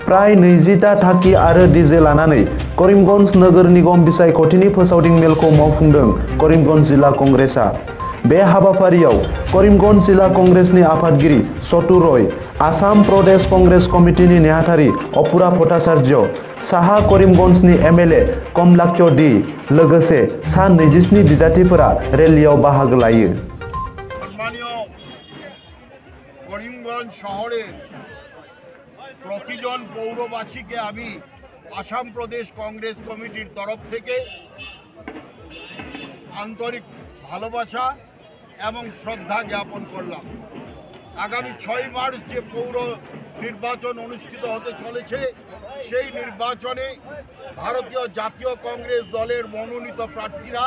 प्राय 20टा थाखि आरो डीजे लानानै करीमगंज नोगोर निगम बिसायख'थिनि फोसावदिं मेलखौ मावफुंदों करीमगंज जिल्ला कंग्रेसआ। बे हाबाफारियाव करीमगंज जिल्ला कंग्रेसनि आफादगिरि सतु रय, आसाम प्रदेश कंग्रेस कमिटिनि नेहाथारि अपुरा भट्टाचार्य, साहा करीमगंजनि एमएलए कमलाक्ष डी लोगोसे सा 27 बिजाथिफोरा रेलियाव बाहागो लायो। करीमगंज शहरे प्रतिजन पौरबासीके आमी आसाम प्रदेश कांग्रेस कमिटिर तरफ थेके आंतरिक भालोबासा एवं श्रद्धा ज्ञापन करलाम। आगामी 6 मार्च जे पौर निर्वाचन अनुष्ठित होते चलेছে সেই নির্বাচনে ভারতীয় জাতীয় কংগ্রেস দলের মনোনীত প্রার্থীরা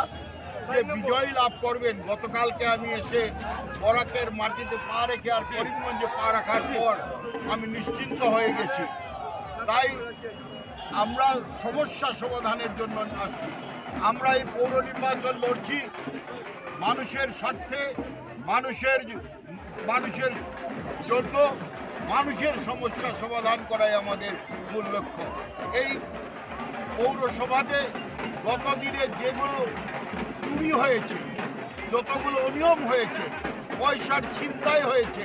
যে বিজয় লাভ করবেন, গতকালকে আমি এসে বরাকের মাটিতে পা রেখে আর করিমগঞ্জে পা রাখার পর আমি নিশ্চিন্ত হয়ে গেছি। তাই আমরা সমস্যা সমাধানের জন্য আসছি। আমরা এই পৌর নির্বাচন লড়ছি মানুষের স্বার্থে, মানুষের জন্য, মানুষের সমস্যা সমাধান করাই আমাদের মূল লক্ষ্য। এই পৌরসভাতে গত দিনে যেগুলো চুরি হয়েছে, যতগুলো অনিয়ম হয়েছে, পয়সার ছিনতাই হয়েছে,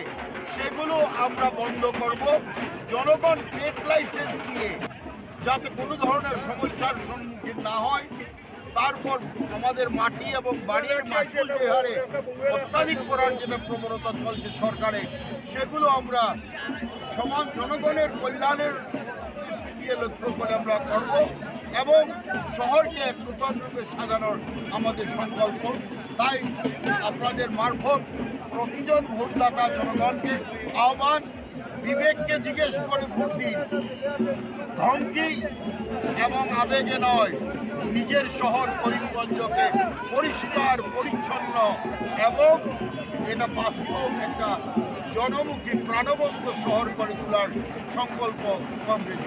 সেগুলো আমরা বন্ধ করব। জনগণ ট্রেড লাইসেন্স নিয়ে যাতে কোনো ধরনের সমস্যার সম্মুখীন না হয়, তারপর আমাদের মাটি এবং বাড়ির মাসুল যে হারে অত্যাধিক করার যেটা প্রবণতা চলছে সরকারের, সেগুলো আমরা সমান জনগণের কল্যাণের দৃষ্টি দিয়ে লক্ষ্য করে আমরা করব এবং শহরকে এক নূতন রূপে সাজানোর আমাদের সংকল্প। তাই আপনাদের মারফত প্রতিজন ভোটদাতা জনগণকে আহ্বান, বিবেককে জিজ্ঞেস করে ভোট দিন, ধমকি এবং আবেগে নয়। নিজের শহর করিমগঞ্জকে পরিষ্কার পরিচ্ছন্ন এবং এটা বাস্তব একটা জনমুখী প্রাণবন্ত শহর করে তোলার সংকল্প কংগ্রেস।